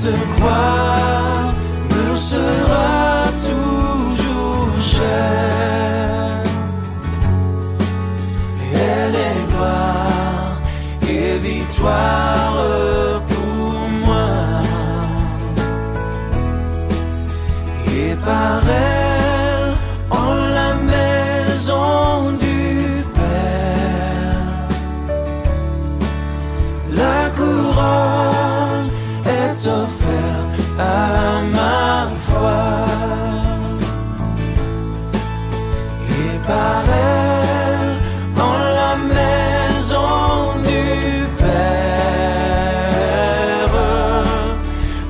Cette croix me sera toujours chère. Elle est gloire et victoire pour moi. Et par elle, en la maison du Père, la couronne est offerte à ma foi. Et par elle, en la maison du Père,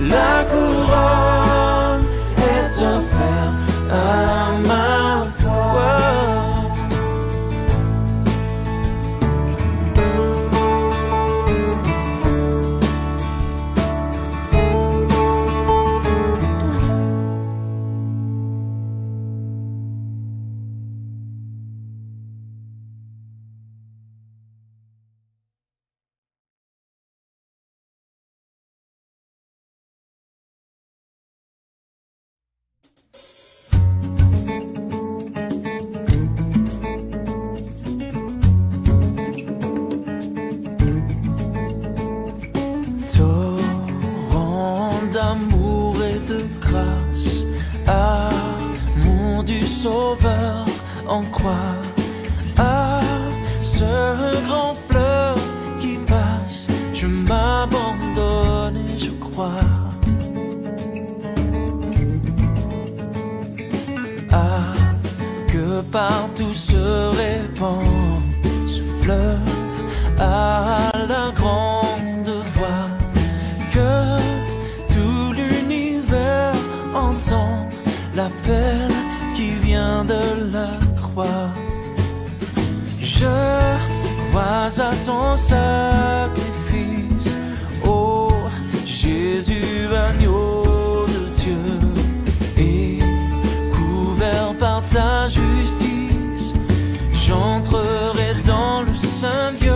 la couronne est offerte à ma foi. Torrent d'amour et de grâce, amour du Sauveur en croix, à ce grand fleuve qui passe, je m'abandonne et je crois. Ah, que partout se répand ce fleuve à la grande voix, que tout l'univers entende l'appel qui vient de la croix. Je crois à ton sacrifice, ô Jésus, agneau de Dieu, et couvert par ta justice, j'entrerai dans le saint lieu.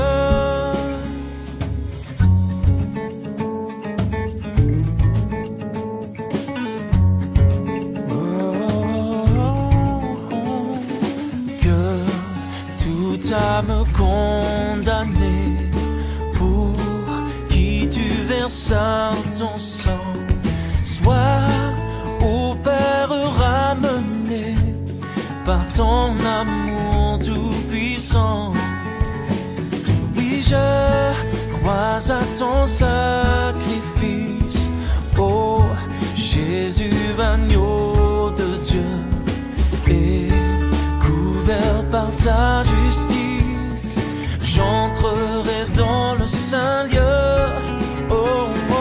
Âme condamnée, pour qui tu versas ton sang, sois au Père ramené par ton amour tout-puissant. Oui, je crois à ton sacrifice, ô Jésus, agneau de Dieu, et couvert par ta justice, j'entrerai dans le saint lieu. Oh, oh.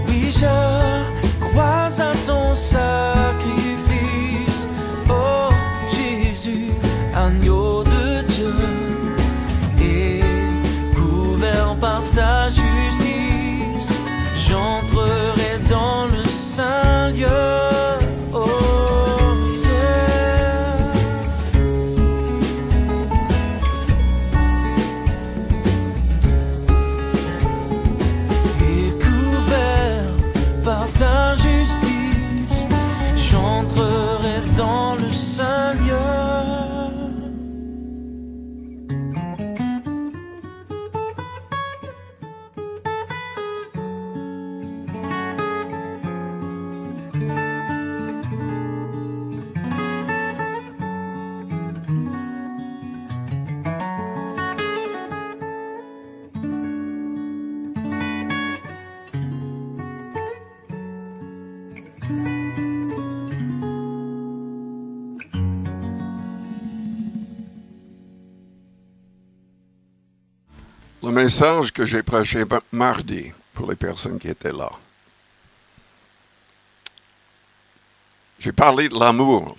Oui, je crois à ton sacrifice, oh Jésus, agneau de Dieu, et couvert par ta justice, j'entrerai dans le saint lieu. Oh, yeah. Et couvert par ta justice, j'entrerai dans le saint lieu. Le message que j'ai prêché mardi, pour les personnes qui étaient là, j'ai parlé de l'amour.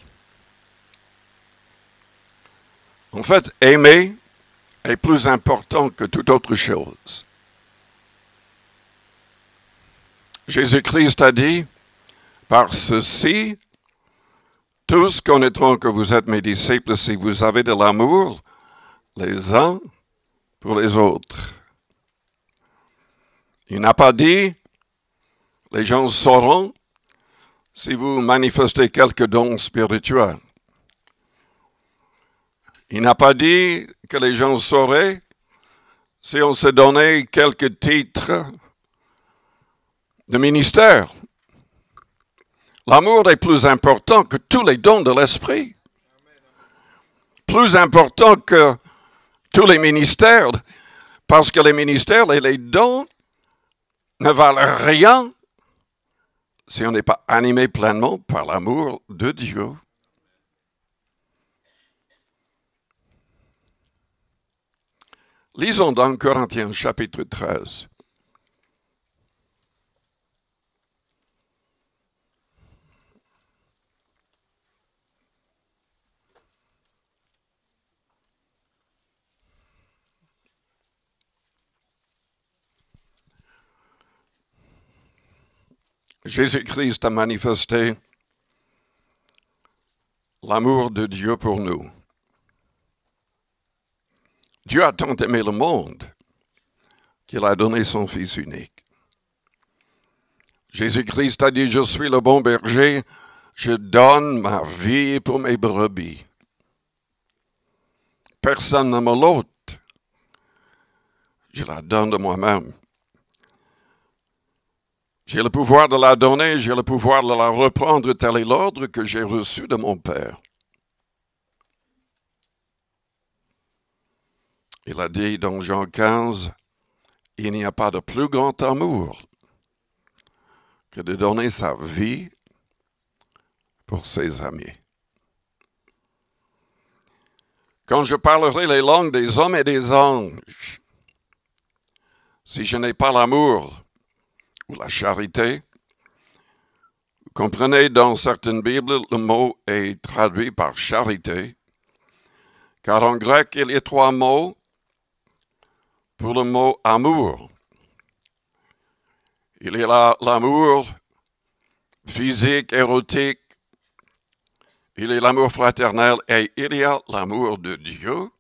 En fait, aimer est plus important que toute autre chose. Jésus-Christ a dit, par ceci, tous connaîtront que vous êtes mes disciples si vous avez de l'amour les uns pour les autres. Il n'a pas dit, les gens sauront si vous manifestez quelques dons spirituels. Il n'a pas dit que les gens sauraient si on se donnait quelques titres de ministère. L'amour est plus important que tous les dons de l'esprit. Plus important que tous les ministères, parce que les ministères et les dons ne valent rien si on n'est pas animé pleinement par l'amour de Dieu. Lisons dans Corinthiens chapitre 13. Jésus-Christ a manifesté l'amour de Dieu pour nous. Dieu a tant aimé le monde qu'il a donné son Fils unique. Jésus-Christ a dit, je suis le bon berger, je donne ma vie pour mes brebis. Personne ne me l'ôte, je la donne de moi-même. J'ai le pouvoir de la donner, j'ai le pouvoir de la reprendre, tel est l'ordre que j'ai reçu de mon Père. Il a dit dans Jean 15, il n'y a pas de plus grand amour que de donner sa vie pour ses amis. Quand je parlerai les langues des hommes et des anges, si je n'ai pas l'amour ou la charité, vous comprenez, dans certaines Bibles, le mot est traduit par charité, car en grec, il y a 3 mots pour le mot amour. Il y a l'amour physique, érotique, il y a l'amour fraternel et il y a l'amour de Dieu,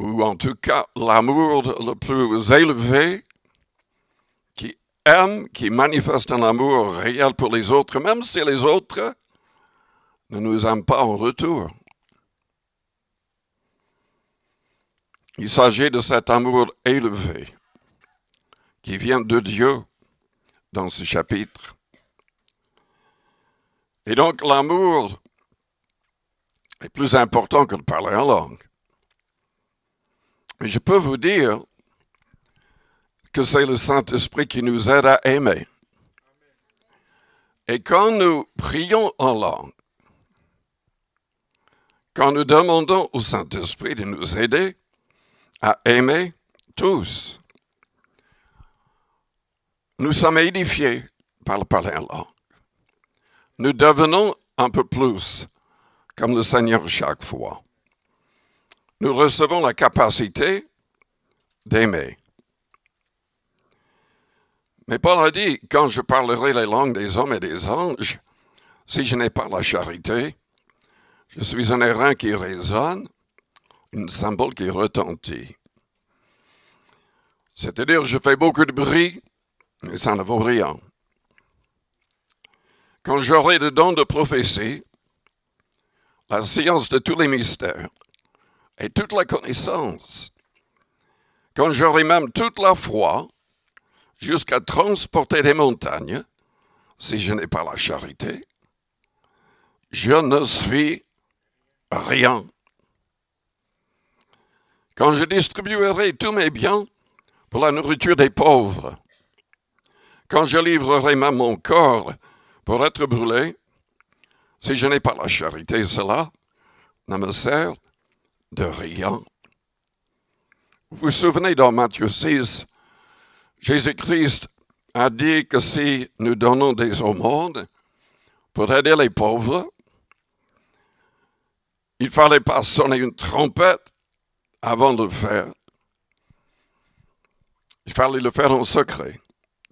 ou en tout cas l'amour le plus élevé, qui aime, qui manifeste un amour réel pour les autres, même si les autres ne nous aiment pas en retour. Il s'agit de cet amour élevé qui vient de Dieu dans ce chapitre. Et donc l'amour est plus important que de parler en langue. Mais je peux vous dire que c'est le Saint-Esprit qui nous aide à aimer. Et quand nous prions en langue, quand nous demandons au Saint-Esprit de nous aider à aimer tous, nous sommes édifiés par le parler en langue. Nous devenons un peu plus comme le Seigneur chaque fois. Nous recevons la capacité d'aimer. Mais Paul a dit, quand je parlerai les langues des hommes et des anges, si je n'ai pas la charité, je suis un airain qui résonne, une cymbale qui retentit. C'est-à-dire, je fais beaucoup de bruit, mais ça ne vaut rien. Quand j'aurai le don de prophétie, la science de tous les mystères et toute la connaissance, quand j'aurai même toute la foi, jusqu'à transporter des montagnes, si je n'ai pas la charité, je ne suis rien. Quand je distribuerai tous mes biens pour la nourriture des pauvres, quand je livrerai même mon corps pour être brûlé, si je n'ai pas la charité, cela ne me sert de rien. Vous vous souvenez dans Matthieu 6, Jésus-Christ a dit que si nous donnons des aumônes pour aider les pauvres, il ne fallait pas sonner une trompette avant de le faire, il fallait le faire en secret,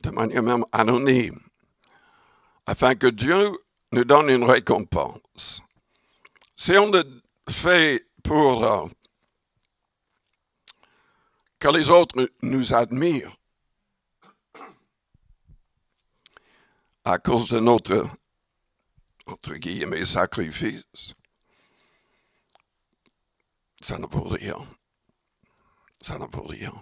de manière même anonyme, afin que Dieu nous donne une récompense. Si on le fait pour que les autres nous admirent à cause de notre, entre guillemets, sacrifice, ça ne vaut rien. Ça ne vaut rien.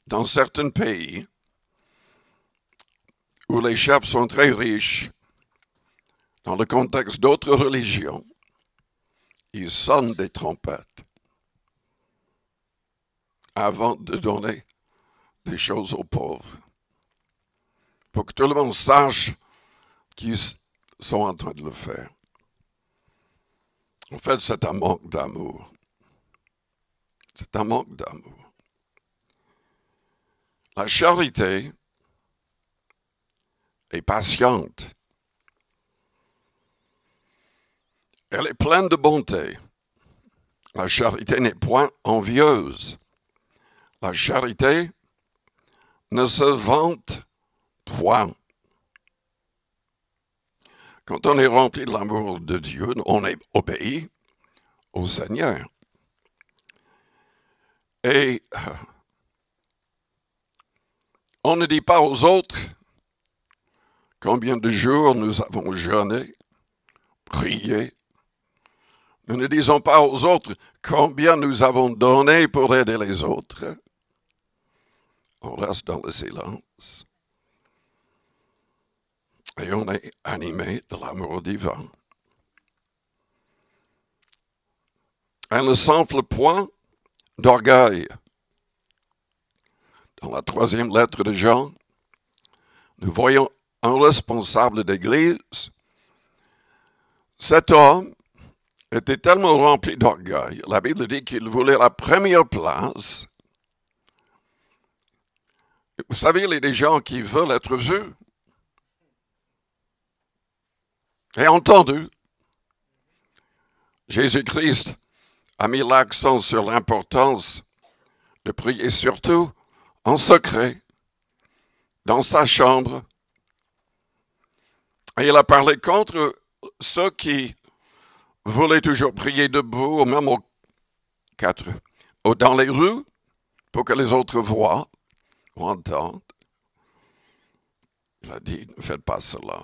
Dans certains pays où les chefs sont très riches, dans le contexte d'autres religions, ils sonnent des trompettes avant de donner des choses aux pauvres, pour que tout le monde sache qu'ils sont en train de le faire. En fait, c'est un manque d'amour. C'est un manque d'amour. La charité est patiente. Elle est pleine de bonté. La charité n'est point envieuse. La charité ne se vante point. Quand on est rempli de l'amour de Dieu, on est obéi au Seigneur. Et on ne dit pas aux autres combien de jours nous avons jeûné, prié. Nous ne disons pas aux autres combien nous avons donné pour aider les autres. On reste dans le silence. Et on est animé de l'amour divin. Elle ne s'enfle point d'orgueil. Dans la 3e lettre de Jean, nous voyons un responsable d'église. Cet homme était tellement rempli d'orgueil. La Bible dit qu'il voulait la première place. Vous savez, il y a des gens qui veulent être vus et entendus. Jésus-Christ a mis l'accent sur l'importance de prier surtout en secret, dans sa chambre. Et il a parlé contre ceux qui voulaient toujours prier debout, ou même dans les rues, pour que les autres voient ou entendent. Il a dit, ne faites pas cela,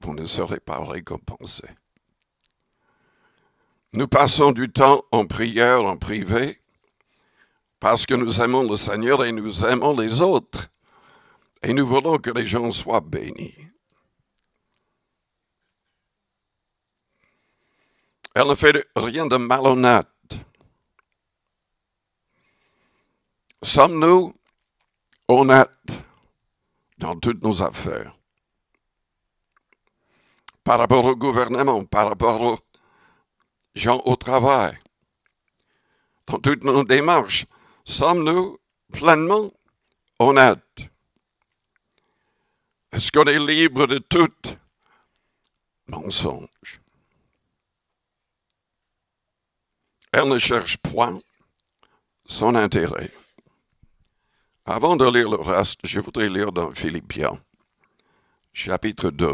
vous ne serez pas récompensés. Nous passons du temps en prière, en privé, parce que nous aimons le Seigneur et nous aimons les autres. Et nous voulons que les gens soient bénis. Elle ne fait rien de malhonnête. Sommes-nous honnêtes dans toutes nos affaires? Par rapport au gouvernement, par rapport aux gens au travail, dans toutes nos démarches, sommes-nous pleinement honnêtes? Est-ce qu'on est libre de tout mensonge? Elle ne cherche point son intérêt. Avant de lire le reste, je voudrais lire dans Philippiens, chapitre 2.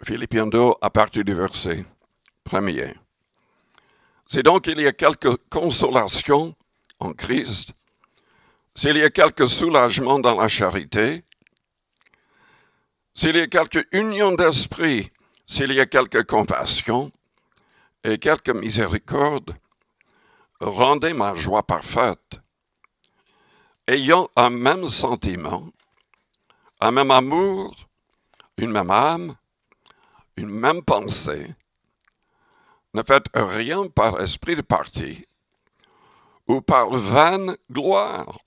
Philippiens 2, à partir du verset 1er. C'est donc qu'il y a quelque consolation en Christ, s'il y a quelque soulagement dans la charité, s'il y a quelque union d'esprit, s'il y a quelque compassion et quelque miséricorde, rendez ma joie parfaite, ayant un même sentiment, un même amour, une même âme, une même pensée. Ne faites rien par esprit de parti ou par vaine gloire,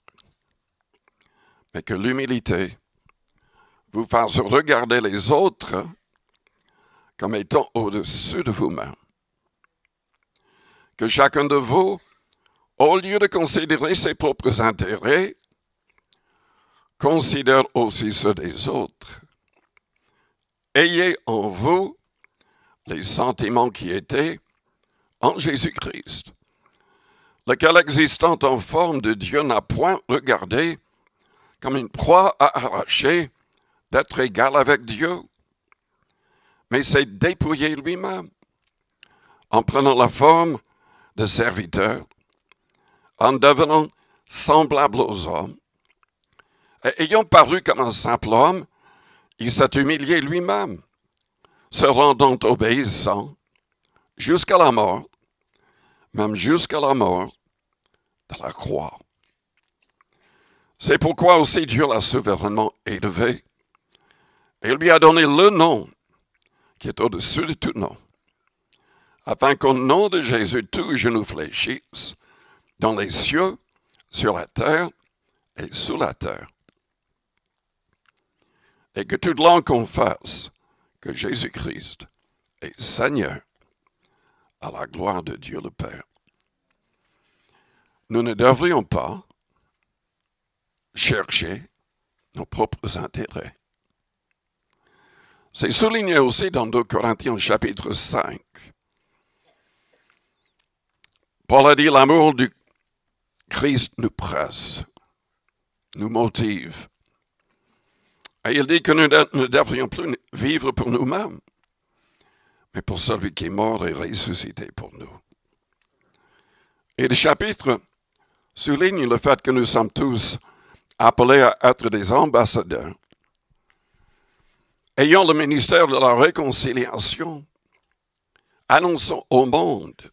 mais que l'humilité vous fasse regarder les autres comme étant au-dessus de vous-même. Que chacun de vous, au lieu de considérer ses propres intérêts, considère aussi ceux des autres. Ayez en vous les sentiments qui étaient en Jésus-Christ, lequel existant en forme de Dieu n'a point regardé comme une proie à arracher d'être égal avec Dieu, mais s'est dépouillé lui-même en prenant la forme de serviteur, en devenant semblable aux hommes, et ayant paru comme un simple homme, il s'est humilié lui-même, se rendant obéissant jusqu'à la mort, même jusqu'à la mort de la croix. C'est pourquoi aussi Dieu l'a souverainement élevé et lui a donné le nom qui est au-dessus de tout nom, afin qu'au nom de Jésus, tout genou fléchisse dans les cieux, sur la terre et sous la terre. Et que toute langue confesse que Jésus-Christ est Seigneur à la gloire de Dieu le Père. Nous ne devrions pas chercher nos propres intérêts. C'est souligné aussi dans 2 Corinthiens chapitre 5. Paul a dit, l'amour du Christ nous presse, nous motive. Et il dit que nous ne devrions plus vivre pour nous-mêmes, mais pour celui qui est mort et ressuscité pour nous. Et le chapitre souligne le fait que nous sommes tous appelés à être des ambassadeurs, ayant le ministère de la réconciliation, annonçant au monde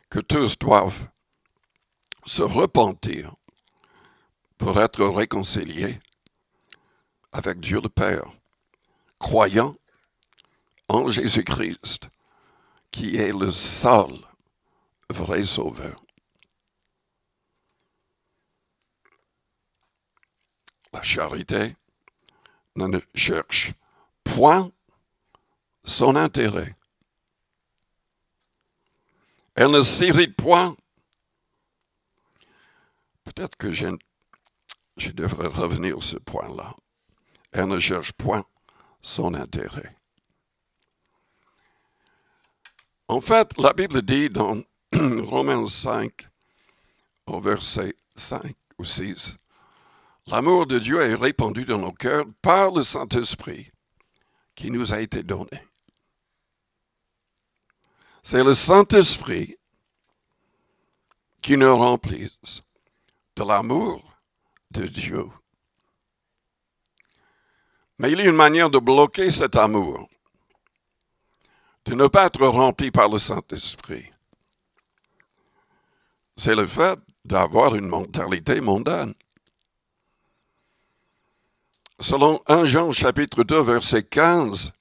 que tous doivent se repentir pour être réconciliés avec Dieu le Père, croyant en Jésus-Christ, qui est le seul vrai sauveur. La charité ne cherche point son intérêt. Elle ne s'irrite point. Peut-être que je devrais revenir à ce point-là. Elle ne cherche point son intérêt. En fait, la Bible dit dans Romains 5, au verset 5 ou 6, l'amour de Dieu est répandu dans nos cœurs par le Saint-Esprit qui nous a été donné. C'est le Saint-Esprit qui nous remplisse de l'amour de Dieu. Mais il y a une manière de bloquer cet amour, de ne pas être rempli par le Saint-Esprit. C'est le fait d'avoir une mentalité mondaine. Selon 1 Jean chapitre 2 verset 15,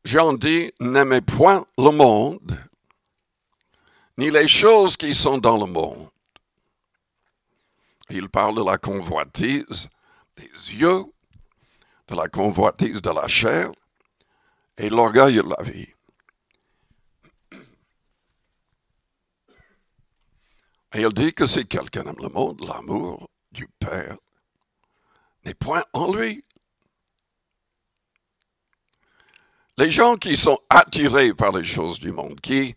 Jean dit, n'aimez point le monde, ni les choses qui sont dans le monde. Il parle de la convoitise des yeux, de la convoitise de la chair et l'orgueil de la vie. Et il dit que si quelqu'un aime le monde, l'amour du Père n'est point en lui. Les gens qui sont attirés par les choses du monde, qui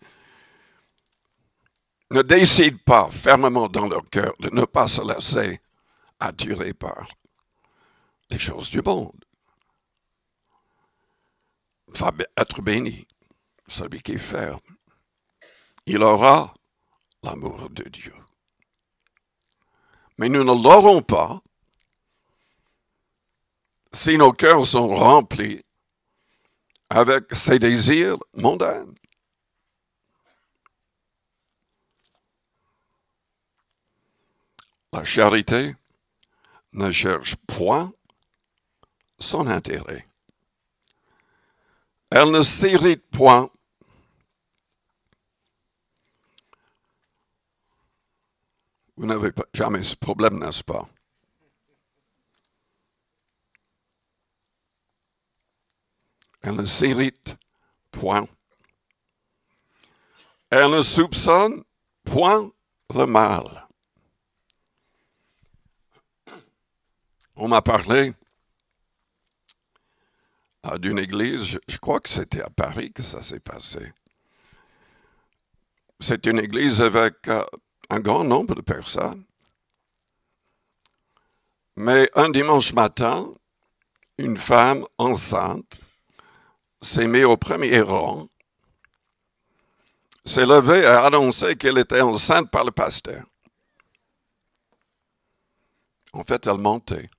ne décident pas fermement dans leur cœur de ne pas se laisser attirer par les choses du monde, va être béni. Celui qui est ferme, il aura l'amour de Dieu. Mais nous ne l'aurons pas si nos cœurs sont remplis avec ses désirs mondains. La charité ne cherche point son intérêt. Elle ne s'irrite point. Vous n'avez jamais ce problème, n'est-ce pas? Elle ne s'irrite point. Elle ne soupçonne point le mal. On m'a parlé d'une église, je crois que c'était à Paris que ça s'est passé. C'est une église avec un grand nombre de personnes. Mais un dimanche matin, une femme enceinte s'est mise au premier rang, s'est levée et a annoncé qu'elle était enceinte par le pasteur. En fait, elle mentait.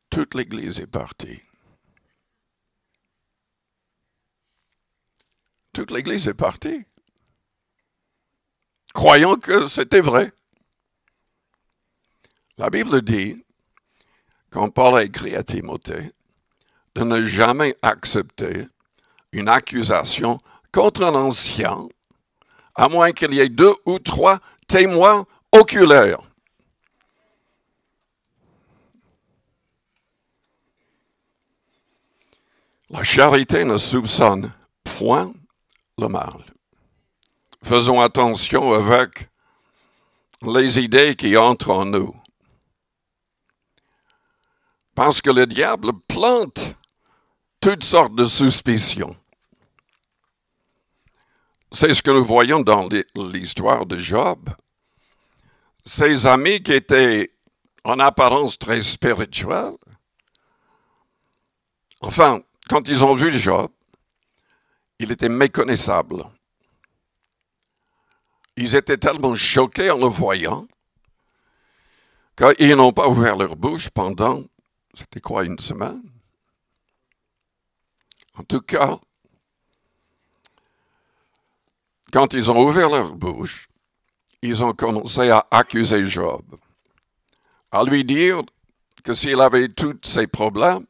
Toute l'église est partie. Toute l'église est partie, croyant que c'était vrai. La Bible dit, quand Paul a écrit à Timothée, de ne jamais accepter une accusation contre un ancien, à moins qu'il y ait 2 ou 3 témoins oculaires. La charité ne soupçonne point le mal. Faisons attention avec les idées qui entrent en nous. Parce que le diable plante toutes sortes de suspicions. C'est ce que nous voyons dans l'histoire de Job. Ses amis qui étaient en apparence très spirituels, enfin, quand ils ont vu Job, il était méconnaissable. Ils étaient tellement choqués en le voyant qu'ils n'ont pas ouvert leur bouche pendant, c'était quoi, une semaine? En tout cas, quand ils ont ouvert leur bouche, ils ont commencé à accuser Job, à lui dire que s'il avait tous ses problèmes,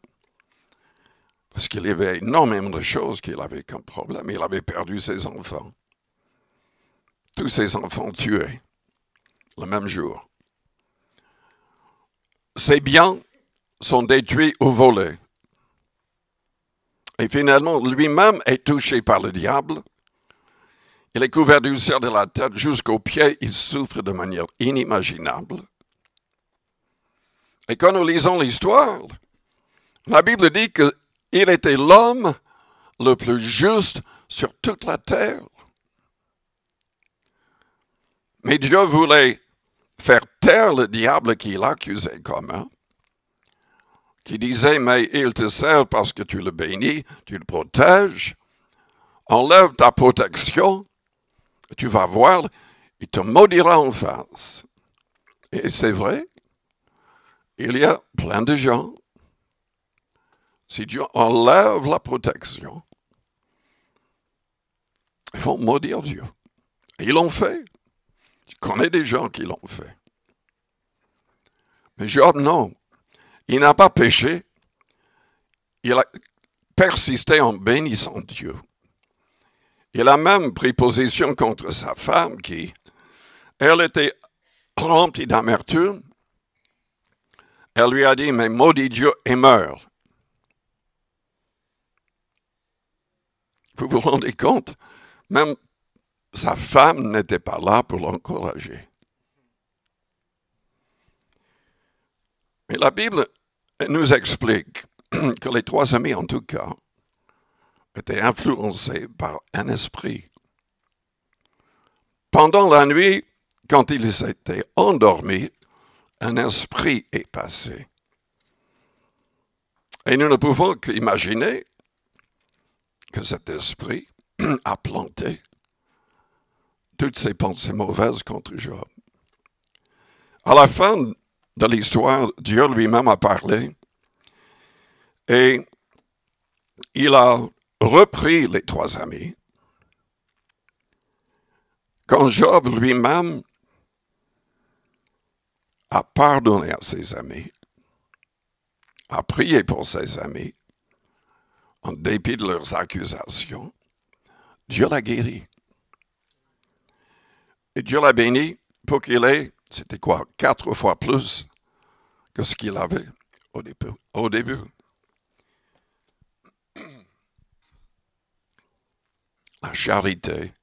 parce qu'il y avait énormément de choses qu'il avait comme problème, il avait perdu ses enfants. Tous ses enfants tués le même jour. Ses biens sont détruits ou volés. Et finalement, lui-même est touché par le diable. Il est couvert d'ulcères de la tête jusqu'aux pieds. Il souffre de manière inimaginable. Et quand nous lisons l'histoire, la Bible dit qu'il était l'homme le plus juste sur toute la terre. Mais Dieu voulait faire taire le diable qui l'accusait commun, qui disait, mais il te sert parce que tu le bénis, tu le protèges, enlève ta protection, tu vas voir, il te maudira en face. Et c'est vrai, il y a plein de gens, si Dieu enlève la protection, ils vont maudire Dieu. Et ils l'ont fait. Je connais des gens qui l'ont fait. Mais Job, non. Il n'a pas péché. Il a persisté en bénissant Dieu. Il a même pris position contre sa femme qui, elle était remplie d'amertume. Elle lui a dit, mais maudit Dieu et meurt. Vous vous rendez compte? Même sa femme n'était pas là pour l'encourager. Mais la Bible nous explique que les 3 amis, en tout cas, étaient influencés par un esprit. Pendant la nuit, quand ils étaient endormis, un esprit est passé. Et nous ne pouvons qu'imaginer que cet esprit a planté toutes ces pensées mauvaises contre Job. À la fin de l'histoire, Dieu lui-même a parlé et il a repris les 3 amis. Quand Job lui-même a pardonné à ses amis, a prié pour ses amis, en dépit de leurs accusations, Dieu l'a guéri. Et Dieu l'a béni pour qu'il ait, c'était quoi, 4 fois plus que ce qu'il avait au début. La charité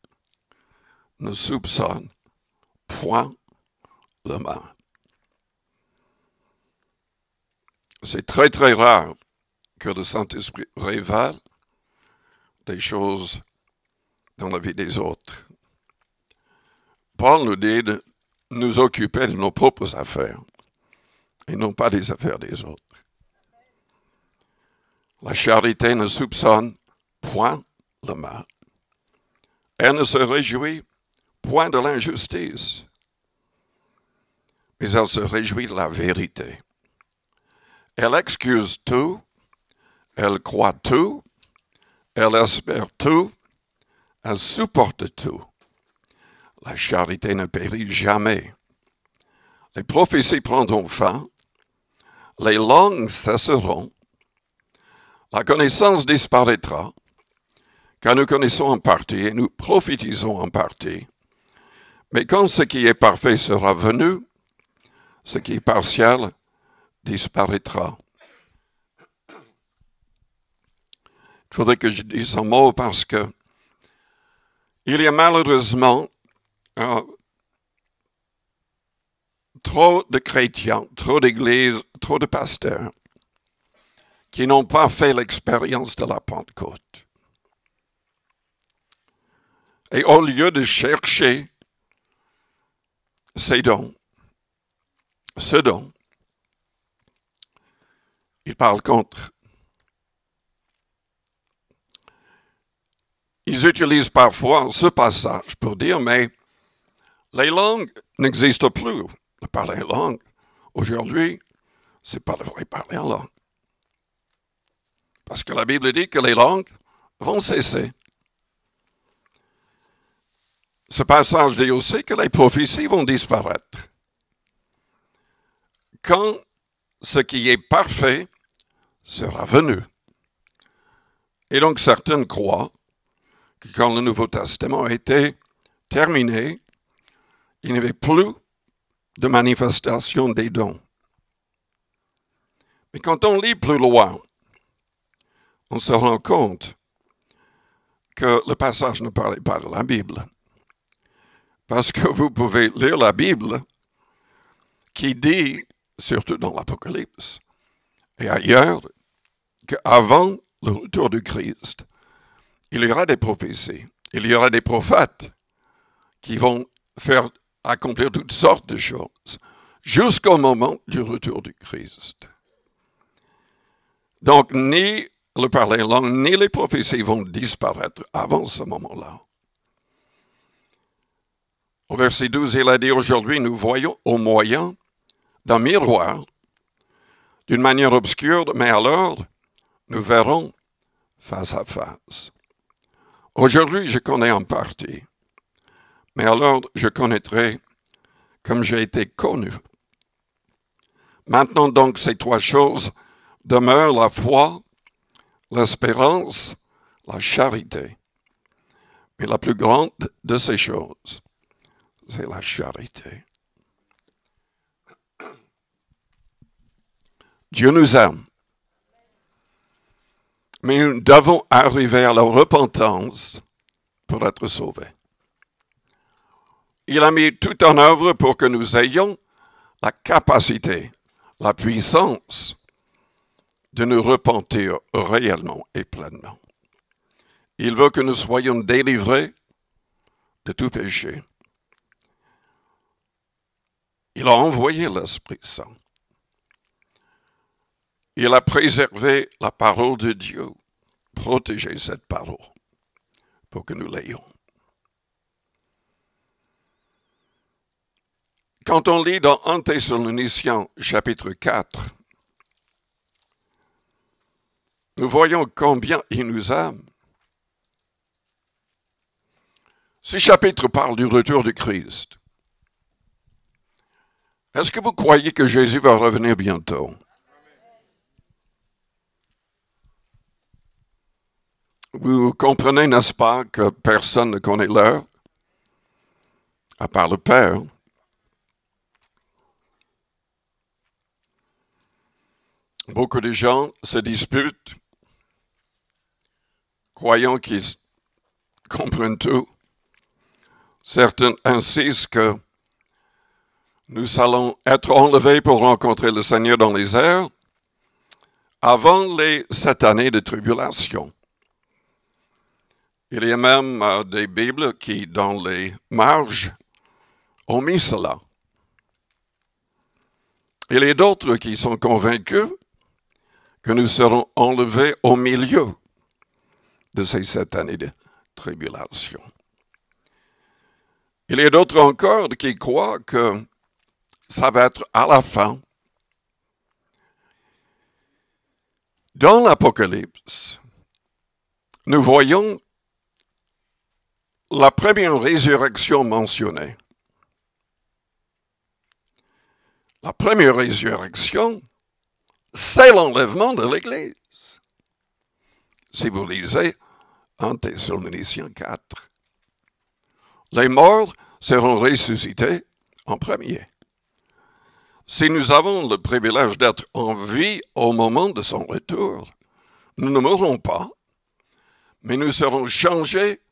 ne soupçonne point le mal. C'est très, très rare que le Saint-Esprit révèle des choses dans la vie des autres. Paul nous dit de nous occuper de nos propres affaires et non pas des affaires des autres. La charité ne soupçonne point le mal. Elle ne se réjouit point de l'injustice, mais elle se réjouit de la vérité. Elle excuse tout, elle croit tout, elle espère tout, elle supporte tout. La charité ne périt jamais. Les prophéties prendront fin, les langues cesseront, la connaissance disparaîtra, car nous connaissons en partie et nous prophétisons en partie. Mais quand ce qui est parfait sera venu, ce qui est partiel disparaîtra. Il faudrait que je dise un mot parce que il y a malheureusement trop de chrétiens, trop d'églises, trop de pasteurs qui n'ont pas fait l'expérience de la Pentecôte. Et au lieu de chercher ces dons, ce don, ils parlent contre. Ils utilisent parfois ce passage pour dire, mais les langues n'existent plus. Le parler en langue, aujourd'hui, ce n'est pas le vrai parler en langue. Parce que la Bible dit que les langues vont cesser. Ce passage dit aussi que les prophéties vont disparaître. Quand ce qui est parfait sera venu. Et donc certains croient que quand le Nouveau Testament a été terminé, il n'y avait plus de manifestation des dons. Mais quand on lit plus loin, on se rend compte que le passage ne parlait pas de la Bible. Parce que vous pouvez lire la Bible qui dit, surtout dans l'Apocalypse et ailleurs, qu'avant le retour du Christ, il y aura des prophéties, il y aura des prophètes qui vont faire accomplir toutes sortes de choses jusqu'au moment du retour du Christ. Donc, ni le parler en langue, ni les prophéties vont disparaître avant ce moment-là. Au verset 12, il a dit, aujourd'hui, nous voyons au moyen d'un miroir, d'une manière obscure, mais alors, nous verrons face à face. Aujourd'hui, je connais en partie, mais alors, je connaîtrai comme j'ai été connu. Maintenant donc, ces trois choses demeurent la foi, l'espérance, la charité. Mais la plus grande de ces choses, c'est la charité. Dieu nous aime. Mais nous devons arriver à la repentance pour être sauvés. Il a mis tout en œuvre pour que nous ayons la capacité, la puissance de nous repentir réellement et pleinement. Il veut que nous soyons délivrés de tout péché. Il a envoyé l'Esprit Saint. Il a préservé la parole de Dieu, protégé cette parole pour que nous l'ayons. Quand on lit dans 1 Thessaloniciens chapitre 4, nous voyons combien il nous aime. Ce chapitre parle du retour du Christ. Est-ce que vous croyez que Jésus va revenir bientôt? Vous comprenez, n'est-ce pas, que personne ne connaît l'heure, à part le Père. Beaucoup de gens se disputent, croyant qu'ils comprennent tout. Certains insistent que nous allons être enlevés pour rencontrer le Seigneur dans les airs avant les 7 années de tribulation. Il y a même des Bibles qui, dans les marges, ont mis cela. Il y a d'autres qui sont convaincus que nous serons enlevés au milieu de ces 7 années de tribulation. Il y a d'autres encore qui croient que ça va être à la fin. Dans l'Apocalypse, nous voyons la première résurrection mentionnée. La première résurrection, c'est l'enlèvement de l'Église. Si vous lisez 1 Thessaloniciens 4, les morts seront ressuscités en premier. Si nous avons le privilège d'être en vie au moment de son retour, nous ne mourrons pas, mais nous serons changés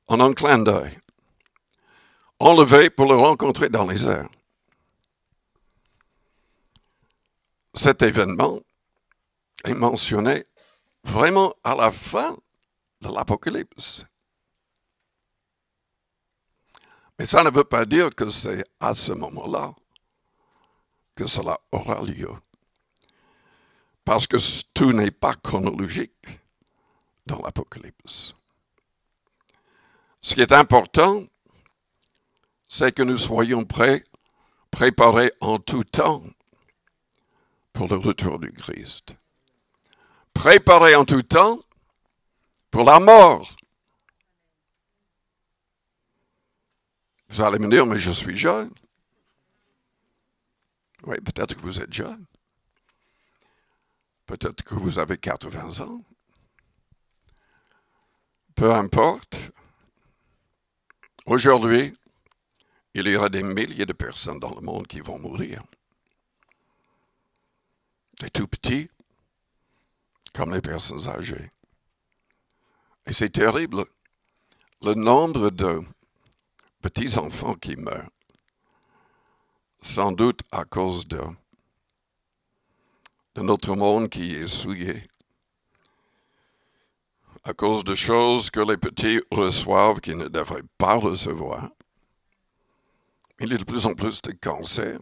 en un clin d'œil, enlevés pour le rencontrer dans les airs. Cet événement est mentionné vraiment à la fin de l'Apocalypse. Mais ça ne veut pas dire que c'est à ce moment-là que cela aura lieu. Parce que tout n'est pas chronologique dans l'Apocalypse. Ce qui est important, c'est que nous soyons prêts, préparés en tout temps pour le retour du Christ. Préparés en tout temps pour la mort. Vous allez me dire, mais je suis jeune. Oui, peut-être que vous êtes jeune. Peut-être que vous avez 80 ans. Peu importe. Aujourd'hui, il y aura des milliers de personnes dans le monde qui vont mourir. Des tout petits, comme les personnes âgées. Et c'est terrible, le nombre de petits-enfants qui meurent. Sans doute à cause de notre monde qui est souillé. À cause de choses que les petits reçoivent qu'ils ne devraient pas recevoir. Il y a de plus en plus de cancers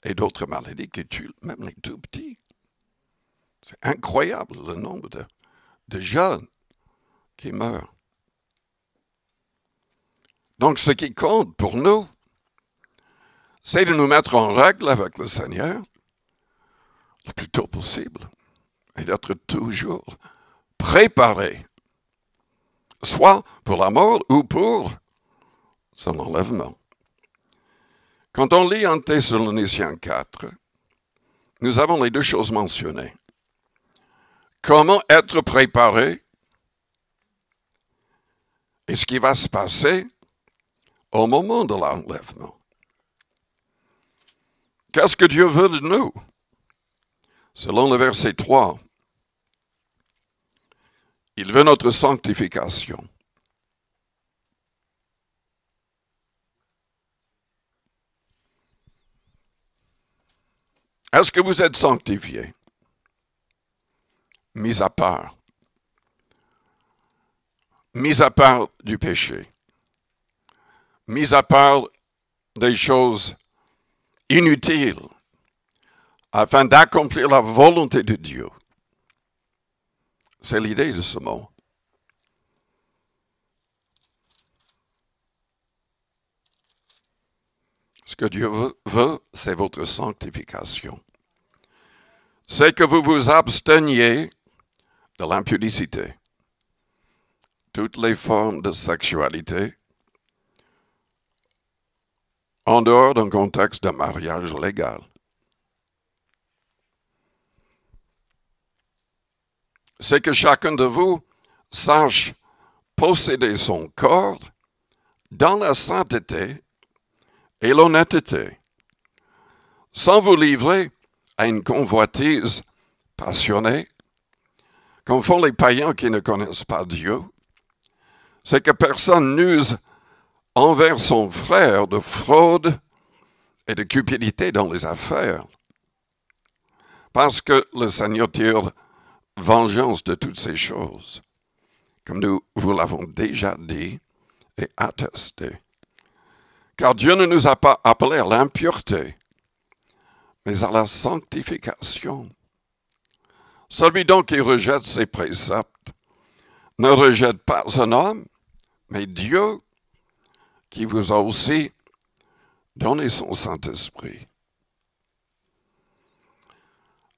et d'autres maladies qui tuent même les tout petits. C'est incroyable le nombre de jeunes qui meurent. Donc ce qui compte pour nous, c'est de nous mettre en règle avec le Seigneur le plus tôt possible et d'être toujours préparés, soit pour la mort ou pour son enlèvement. Quand on lit en Thessaloniciens 4, nous avons les deux choses mentionnées. Comment être préparé et ce qui va se passer au moment de l'enlèvement. Qu'est-ce que Dieu veut de nous? Selon le verset 3, il veut notre sanctification. Est-ce que vous êtes sanctifiés? Mis à part du péché, mis à part des choses inutiles, afin d'accomplir la volonté de Dieu. C'est l'idée de ce mot. Ce que Dieu veut, c'est votre sanctification. C'est que vous vous absteniez de l'impudicité, toutes les formes de sexualité, en dehors d'un contexte de mariage légal. C'est que chacun de vous sache posséder son corps dans la sainteté et l'honnêteté, sans vous livrer à une convoitise passionnée, comme font les païens qui ne connaissent pas Dieu, c'est que personne n'use envers son frère de fraude et de cupidité dans les affaires. Parce que le Seigneur tire vengeance de toutes ces choses, comme nous vous l'avons déjà dit et attesté. Car Dieu ne nous a pas appelés à l'impureté, mais à la sanctification. Celui donc qui rejette ses préceptes ne rejette pas un homme, mais Dieu qui vous a aussi donné son Saint-Esprit.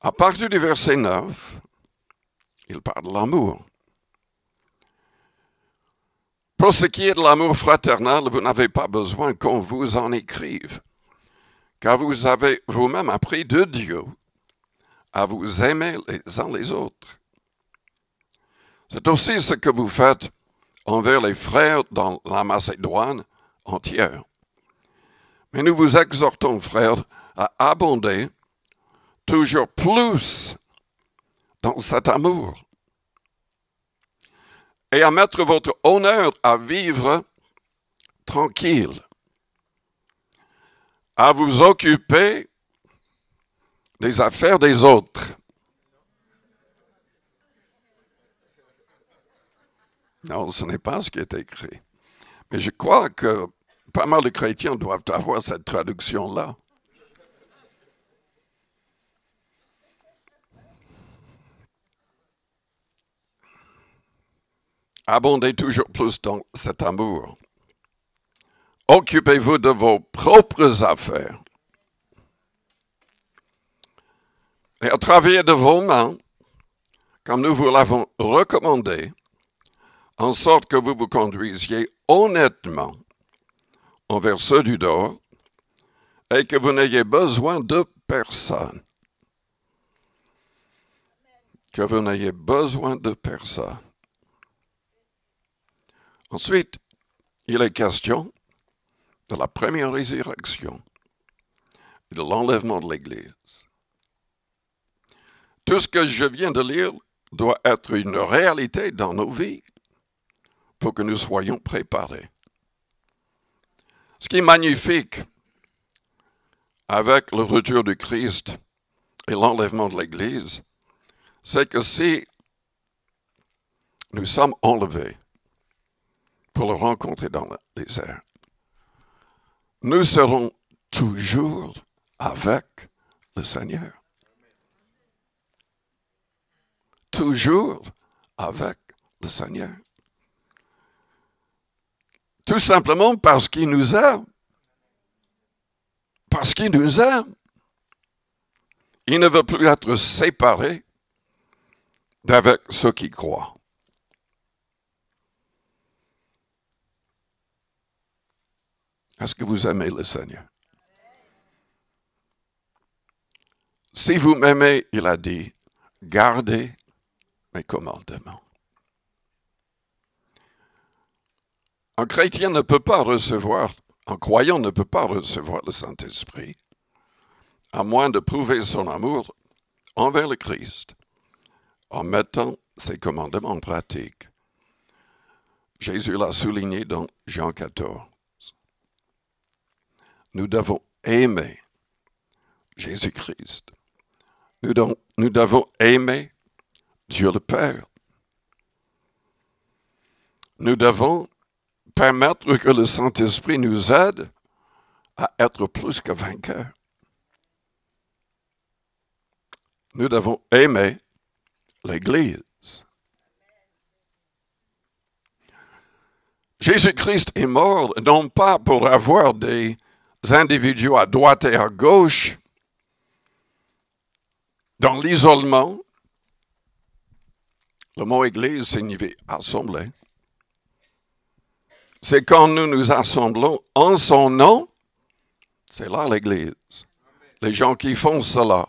À partir du verset 9, il parle de l'amour. Pour ce qui est de l'amour fraternel, vous n'avez pas besoin qu'on vous en écrive, car vous avez vous-même appris de Dieu à vous aimer les uns les autres. C'est aussi ce que vous faites envers les frères dans la Macédoine entière. Mais nous vous exhortons, frères, à abonder toujours plus dans cet amour et à mettre votre honneur à vivre tranquille, à vous occuper des affaires des autres. Non, ce n'est pas ce qui est écrit. Mais je crois que pas mal de chrétiens doivent avoir cette traduction-là. Abondez toujours plus dans cet amour. Occupez-vous de vos propres affaires. Et à travers de vos mains, comme nous vous l'avons recommandé, en sorte que vous vous conduisiez honnêtement envers ceux du dehors et que vous n'ayez besoin de personne. Que vous n'ayez besoin de personne. Ensuite, il est question de la première résurrection et de l'enlèvement de l'Église. Tout ce que je viens de lire doit être une réalité dans nos vies pour que nous soyons préparés. Ce qui est magnifique avec le retour du Christ et l'enlèvement de l'Église, c'est que si nous sommes enlevés pour le rencontrer dans les airs, nous serons toujours avec le Seigneur. Toujours avec le Seigneur. Tout simplement parce qu'il nous aime. Parce qu'il nous aime. Il ne veut plus être séparé d'avec ceux qui croient. Est-ce que vous aimez le Seigneur? Si vous m'aimez, il a dit, gardez mes commandements. Un chrétien ne peut pas recevoir, un croyant ne peut pas recevoir le Saint-Esprit, à moins de prouver son amour envers le Christ, en mettant ses commandements en pratique. Jésus l'a souligné dans Jean 14. Nous devons aimer Jésus-Christ. Nous devons aimer Dieu le Père. Nous devons permettre que le Saint-Esprit nous aide à être plus que vainqueurs. Nous devons aimer l'Église. Jésus-Christ est mort non pas pour avoir des individus à droite et à gauche dans l'isolement. Le mot Église signifie assembler. C'est quand nous nous assemblons en son nom, c'est là l'Église. Les gens qui font cela.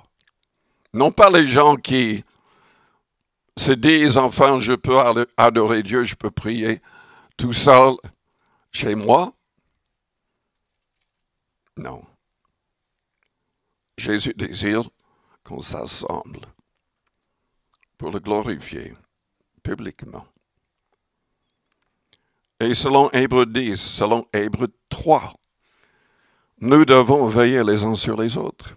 Non pas les gens qui se disent, enfin, je peux adorer Dieu, je peux prier tout seul chez moi. Non. Jésus désire qu'on s'assemble pour le glorifier publiquement. Et selon Hébreux 10, selon Hébreux 3, nous devons veiller les uns sur les autres.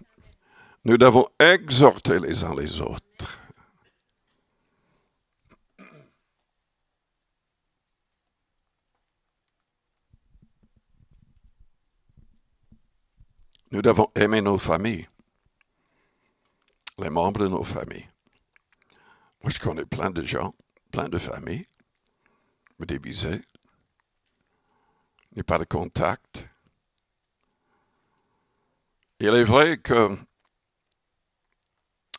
Nous devons exhorter les uns les autres. Nous devons aimer nos familles, les membres de nos familles. Moi, je connais plein de gens, plein de familles, divisées. Il n'y a pas de contact. Il est vrai que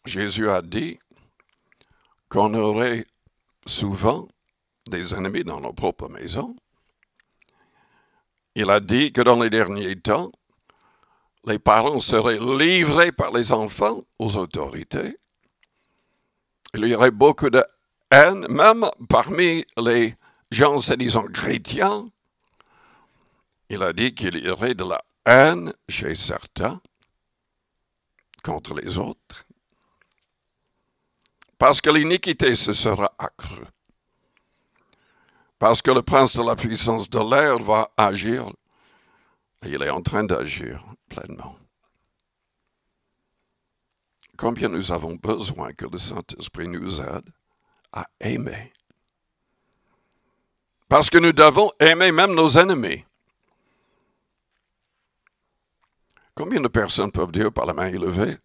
Jésus a dit qu'on aurait souvent des ennemis dans nos propres maisons. Il a dit que dans les derniers temps, les parents seraient livrés par les enfants aux autorités. Il y aurait beaucoup de haine, même parmi les gens, se disant chrétiens. Il a dit qu'il y aurait de la haine chez certains contre les autres. Parce que l'iniquité se sera accrue. Parce que le prince de la puissance de l'air va agir. Et il est en train d'agir pleinement. Combien nous avons besoin que le Saint-Esprit nous aide à aimer. Parce que nous devons aimer même nos ennemis. Combien de personnes peuvent dire par la main élevée,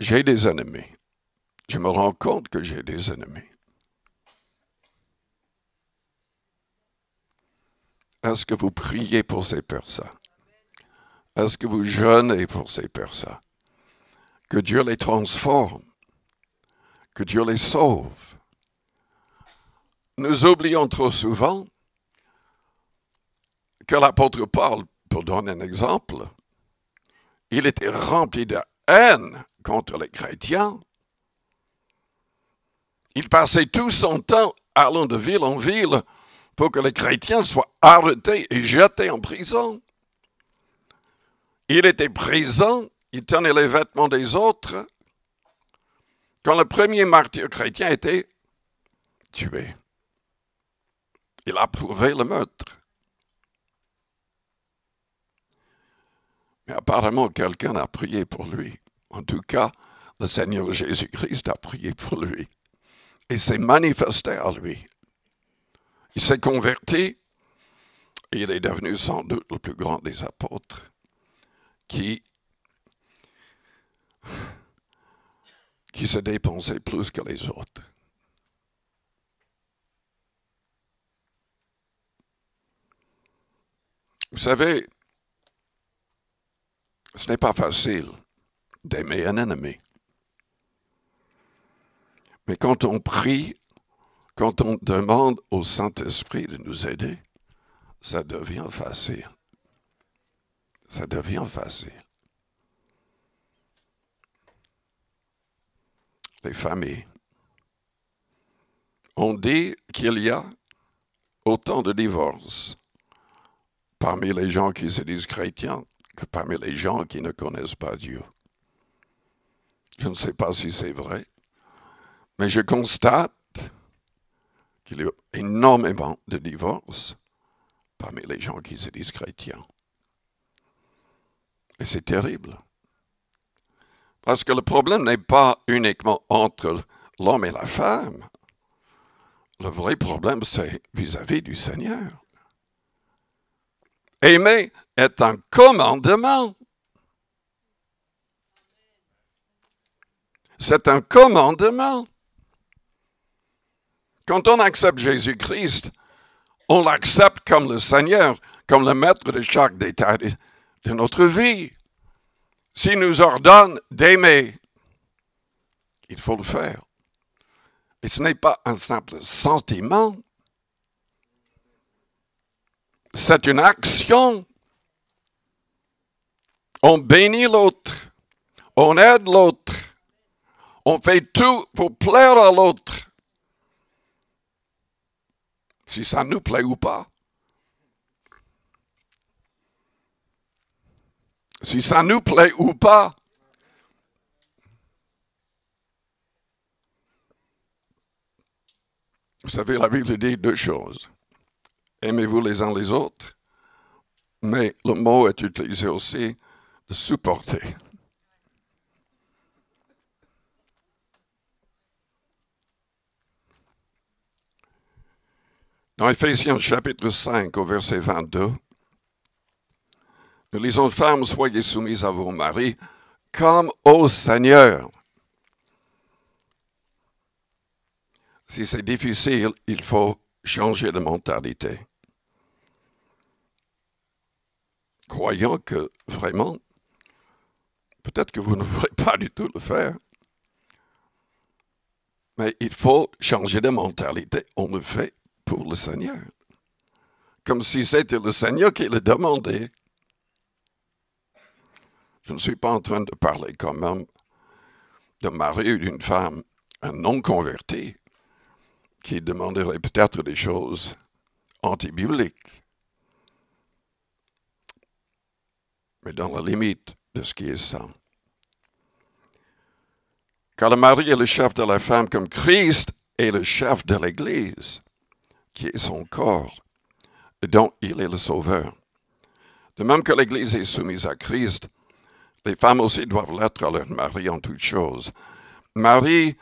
j'ai des ennemis. Je me rends compte que j'ai des ennemis. Est-ce que vous priez pour ces personnes? Est-ce que vous jeûnez pour ces personnes? Que Dieu les transforme. Que Dieu les sauve. Nous oublions trop souvent que l'apôtre Paul, pour donner un exemple, il était rempli de haine contre les chrétiens. Il passait tout son temps allant de ville en ville pour que les chrétiens soient arrêtés et jetés en prison. Il était présent, il tenait les vêtements des autres quand le premier martyr chrétien était tué. Il a approuvé le meurtre. Mais apparemment, quelqu'un a prié pour lui. En tout cas, le Seigneur Jésus-Christ a prié pour lui. Et s'est manifesté à lui. Il s'est converti et il est devenu sans doute le plus grand des apôtres qui se dépensait plus que les autres. Vous savez, ce n'est pas facile d'aimer un ennemi. Mais quand on prie, quand on demande au Saint-Esprit de nous aider, ça devient facile. Ça devient facile. Les familles. On dit qu'il y a autant de divorces parmi les gens qui se disent chrétiens que parmi les gens qui ne connaissent pas Dieu. Je ne sais pas si c'est vrai, mais je constate qu'il y a énormément de divorces parmi les gens qui se disent chrétiens. Et c'est terrible. Parce que le problème n'est pas uniquement entre l'homme et la femme. Le vrai problème, c'est vis-à-vis du Seigneur. Aimer est un commandement. C'est un commandement. Quand on accepte Jésus-Christ, on l'accepte comme le Seigneur, comme le maître de chaque détail de notre vie. S'il nous ordonne d'aimer, il faut le faire. Et ce n'est pas un simple sentiment. C'est une action. On bénit l'autre. On aide l'autre. On fait tout pour plaire à l'autre. Si ça nous plaît ou pas. Si ça nous plaît ou pas. Vous savez, la Bible dit deux choses. aimez-vous les uns les autres, mais le mot est utilisé aussi de supporter. Dans Éphésiens chapitre 5 au verset 22, nous lisons « Femmes, soyez soumises à vos maris comme au Seigneur ». Si c'est difficile, il faut changer de mentalité. Croyant que vraiment, peut-être que vous ne voulez pas du tout le faire, mais il faut changer de mentalité. On le fait pour le Seigneur. Comme si c'était le Seigneur qui le demandait. Je ne suis pas en train de parler quand même d'un mari ou d'une femme, un non-converti, qui demanderait peut-être des choses anti-bibliques. Mais dans la limite de ce qui est saint. Car le mari est le chef de la femme comme Christ est le chef de l'Église, qui est son corps, et dont il est le sauveur. De même que l'Église est soumise à Christ, les femmes aussi doivent l'être à leur mari en toutes choses. Marie,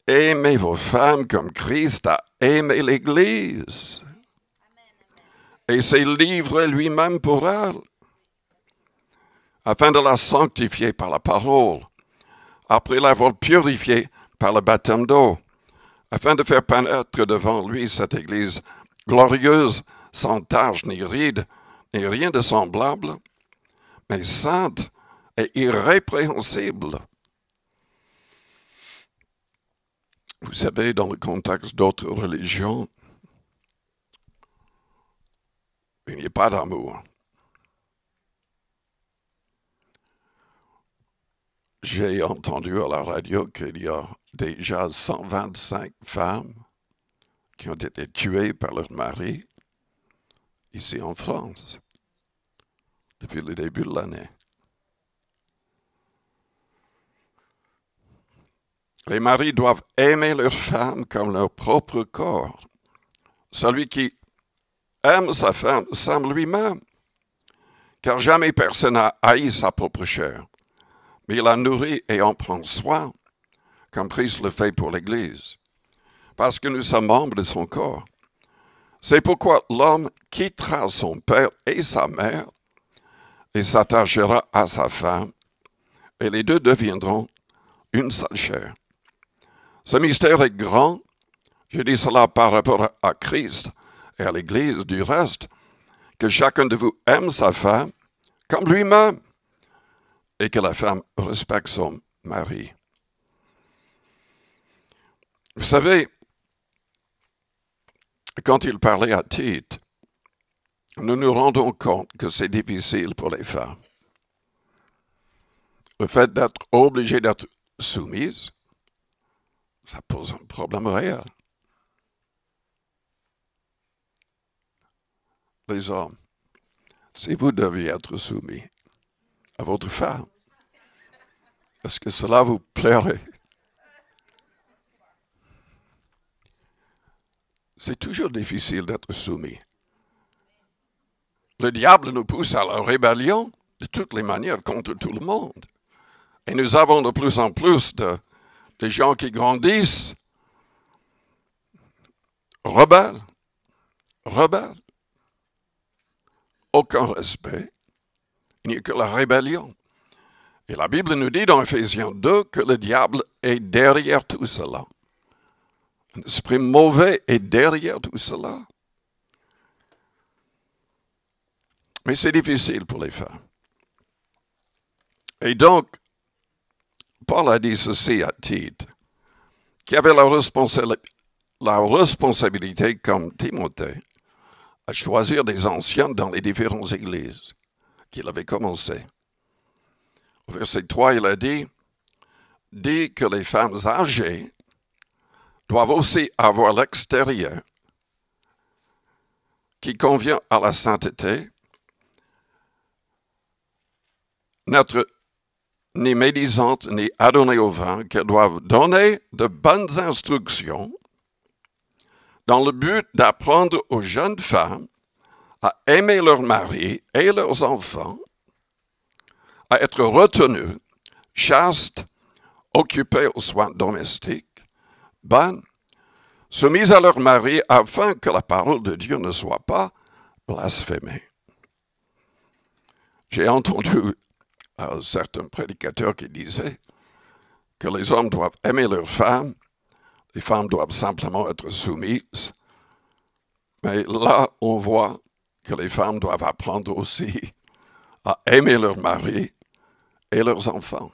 aimez vos femmes comme Christ a aimé l'Église et s'est livré lui-même pour elle, afin de la sanctifier par la parole, après l'avoir purifiée par le baptême d'eau, afin de faire paraître devant lui cette Église glorieuse, sans tache ni ride, ni rien de semblable, mais sainte et irrépréhensible. Vous savez, dans le contexte d'autres religions, il n'y a pas d'amour. J'ai entendu à la radio qu'il y a déjà 125 femmes qui ont été tuées par leur mari ici en France depuis le début de l'année. Les maris doivent aimer leurs femmes comme leur propre corps. Celui qui aime sa femme s'aime lui-même, car jamais personne n'a haï sa propre chair, mais il la nourrit et en prend soin, comme Christ le fait pour l'Église, parce que nous sommes membres de son corps. C'est pourquoi l'homme quittera son père et sa mère et s'attachera à sa femme, et les deux deviendront une seule chair. Ce mystère est grand, je dis cela par rapport à Christ et à l'Église du reste, que chacun de vous aime sa femme comme lui-même, et que la femme respecte son mari. Vous savez, quand il parlait à Tite, nous nous rendons compte que c'est difficile pour les femmes. Le fait d'être obligé d'être soumise, ça pose un problème réel. Les hommes, si vous deviez être soumis à votre femme, est-ce que cela vous plairait? C'est toujours difficile d'être soumis. Le diable nous pousse à la rébellion de toutes les manières contre tout le monde. Et nous avons de plus en plus de gens qui grandissent rebelles. Aucun respect. Il n'y a que la rébellion. Et la Bible nous dit dans Éphésiens 2 que le diable est derrière tout cela. Un esprit mauvais est derrière tout cela. Mais c'est difficile pour les femmes. Et donc, Paul a dit ceci à Tite, qui avait la responsabilité, comme Timothée, à choisir des anciens dans les différentes églises qu'il avait commencé. Au verset 3, il a dit que les femmes âgées doivent aussi avoir l'extérieur qui convient à la sainteté, n'être ni médisantes, ni adonnées au vin, qu'elles doivent donner de bonnes instructions dans le but d'apprendre aux jeunes femmes à aimer leur mari et leurs enfants, à être retenues, chastes, occupées aux soins domestiques, bonnes, soumises à leur mari afin que la parole de Dieu ne soit pas blasphémée. J'ai entendu certains prédicateurs qui disaient que les hommes doivent aimer leurs femmes, les femmes doivent simplement être soumises. Mais là, on voit que les femmes doivent apprendre aussi à aimer leur mari et leurs enfants.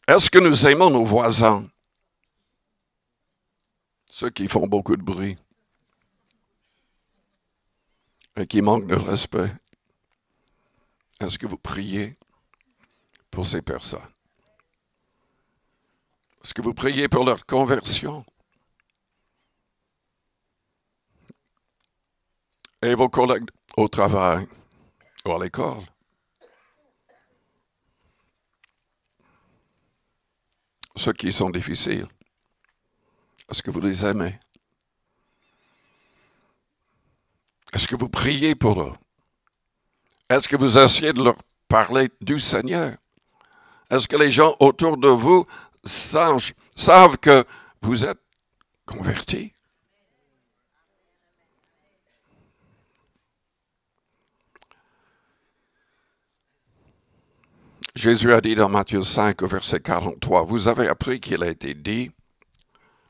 Est-ce que nous aimons nos voisins, ceux qui font beaucoup de bruit et qui manquent de respect? Est-ce que vous priez pour ces personnes? Est-ce que vous priez pour leur conversion? Et vos collègues au travail ou à l'école? Ceux qui sont difficiles, est-ce que vous les aimez? Est-ce que vous priez pour eux? Est-ce que vous essayez de leur parler du Seigneur? Est-ce que les gens autour de vous savent que vous êtes convertis? Jésus a dit dans Matthieu 5, au verset 43, « Vous avez appris qu'il a été dit,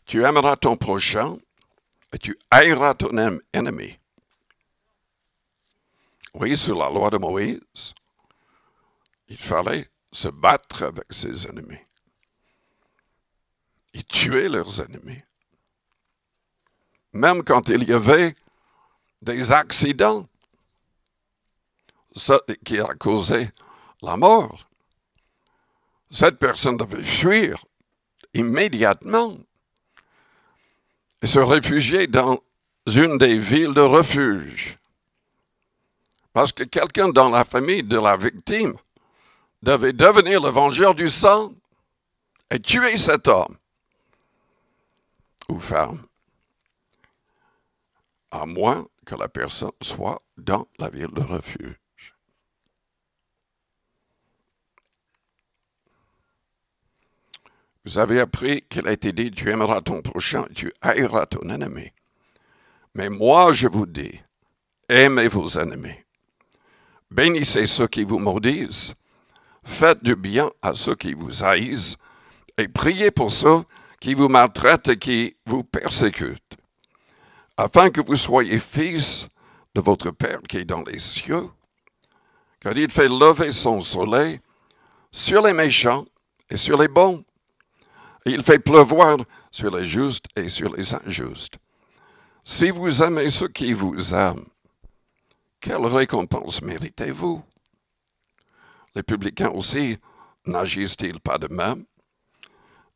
tu aimeras ton prochain et tu haïras ton ennemi. » Oui, sous la loi de Moïse, il fallait se battre avec ses ennemis et tuer leurs ennemis. Même quand il y avait des accidents, ce qui a causé la mort, cette personne devait fuir immédiatement et se réfugier dans une des villes de refuge. Parce que quelqu'un dans la famille de la victime devait devenir le vengeur du sang et tuer cet homme ou femme, à moins que la personne soit dans la ville de refuge. Vous avez appris qu'il a été dit, tu aimeras ton prochain, tu haïras ton ennemi. Mais moi, je vous dis, aimez vos ennemis. Bénissez ceux qui vous maudissent. Faites du bien à ceux qui vous haïssent. Et priez pour ceux qui vous maltraitent et qui vous persécutent. Afin que vous soyez fils de votre Père qui est dans les cieux. Car il fait lever son soleil sur les méchants et sur les bons. Il fait pleuvoir sur les justes et sur les injustes. Si vous aimez ceux qui vous aiment, quelle récompense méritez-vous? Les publicains aussi n'agissent-ils pas de même?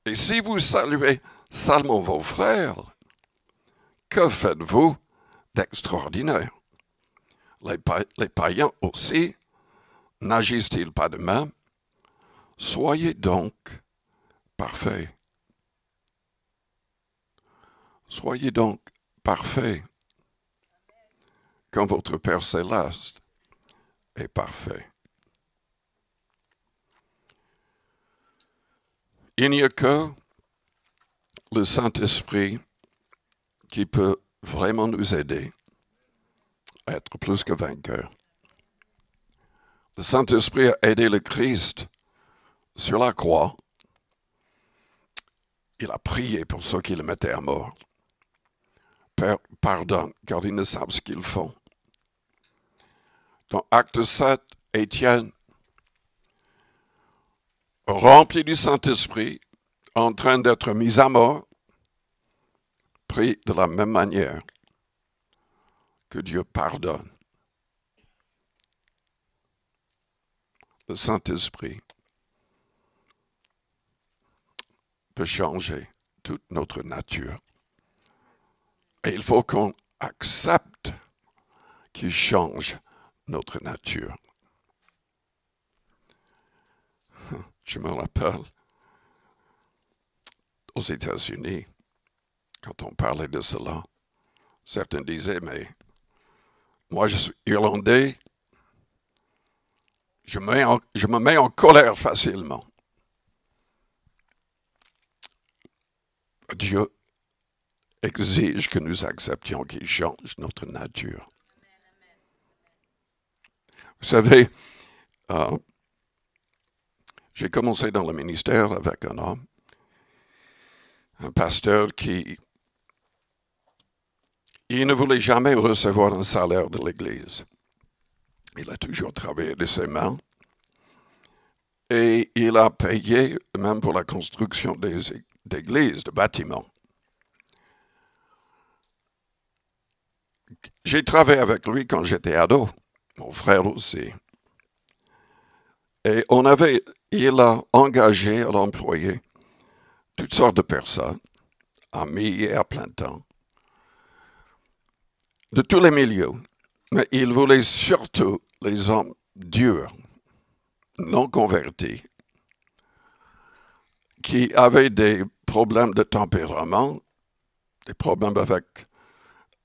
Et si vous saluez seulement vos frères, que faites-vous d'extraordinaire? Les païens aussi n'agissent-ils pas de même? Soyez donc parfaits. Soyez donc parfaits, comme votre Père céleste est parfait. Il n'y a que le Saint-Esprit qui peut vraiment nous aider à être plus que vainqueurs. Le Saint-Esprit a aidé le Christ sur la croix. Il a prié pour ceux qui le mettaient à mort. Père, pardonne, car ils ne savent ce qu'ils font. Dans Acte 7, Étienne, rempli du Saint-Esprit, en train d'être mis à mort, prie de la même manière que Dieu pardonne. Le Saint-Esprit peut changer toute notre nature. Et il faut qu'on accepte qu'il change notre nature. Je me rappelle, aux États-Unis, quand on parlait de cela, certains disaient, mais moi je suis irlandais, je me mets en colère facilement. Dieu exige que nous acceptions qu'il change notre nature. Vous savez, j'ai commencé dans le ministère avec un homme, un pasteur qui il ne voulait jamais recevoir un salaire de l'Église. Il a toujours travaillé de ses mains et il a payé même pour la construction d'églises, de bâtiments. J'ai travaillé avec lui quand j'étais ado, mon frère aussi. Et il a engagé, il a employé toutes sortes de personnes, amis et à plein temps, de tous les milieux. Mais il voulait surtout les hommes durs, non convertis, qui avaient des problèmes de tempérament, des problèmes avec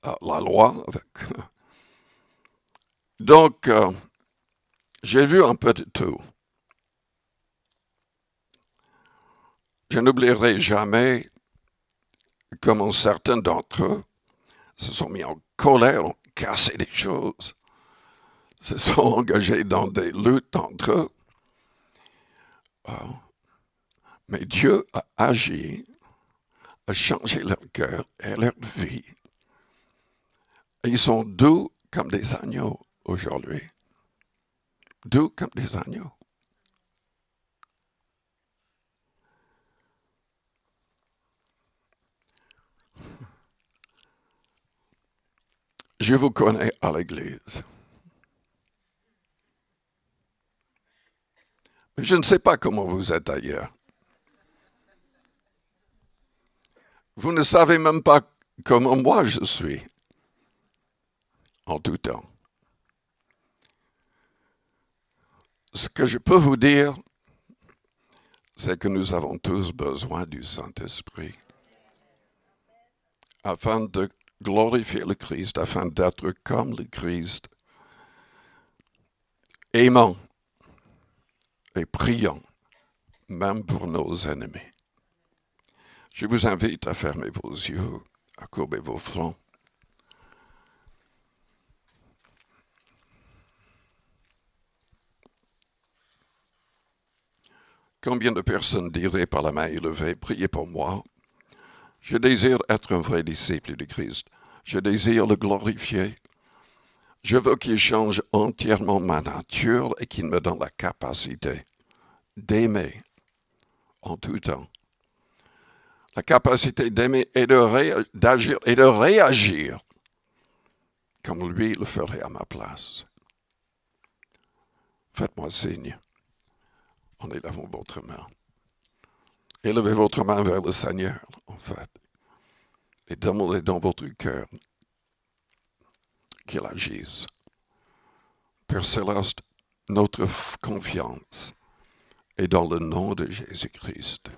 la loi. Donc, j'ai vu un peu de tout. Je n'oublierai jamais comment certains d'entre eux se sont mis en colère, ont cassé des choses, se sont engagés dans des luttes entre eux. Mais Dieu a agi, a changé leur cœur et leur vie. Et ils sont doux comme des agneaux aujourd'hui. Doux comme des agneaux. Je vous connais à l'Église. Mais je ne sais pas comment vous êtes ailleurs. Vous ne savez même pas comment moi je suis en tout temps. Ce que je peux vous dire, c'est que nous avons tous besoin du Saint-Esprit afin de glorifier le Christ, afin d'être comme le Christ, aimant et priant, même pour nos ennemis. Je vous invite à fermer vos yeux, à courber vos fronts. Combien de personnes diraient par la main élevée, priez pour moi? Je désire être un vrai disciple du Christ. Je désire le glorifier. Je veux qu'il change entièrement ma nature et qu'il me donne la capacité d'aimer en tout temps. La capacité d'aimer et d'agir et de réagir comme lui le ferait à ma place. Faites-moi signe en élevant votre main. Élevez votre main vers le Seigneur, en fait, et demandez dans votre cœur qu'il agisse. Père Céleste, notre confiance est dans le nom de Jésus-Christ,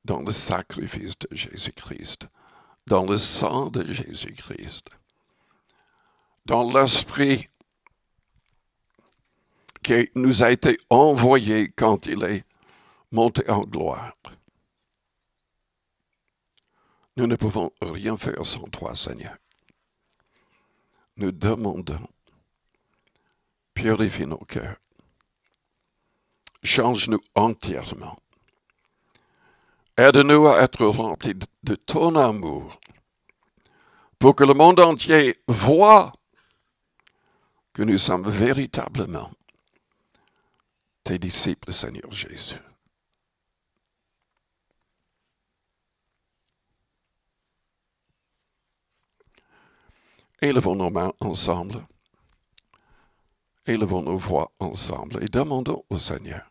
dans le sacrifice de Jésus-Christ, dans le sang de Jésus-Christ, dans l'Esprit qui nous a été envoyé quand il est monté en gloire. Nous ne pouvons rien faire sans toi, Seigneur. Nous demandons, purifie nos cœurs, change-nous entièrement. Aide-nous à être remplis de ton amour pour que le monde entier voie que nous sommes véritablement tes disciples, Seigneur Jésus. Élevons nos mains ensemble, élevons nos voix ensemble et demandons au Seigneur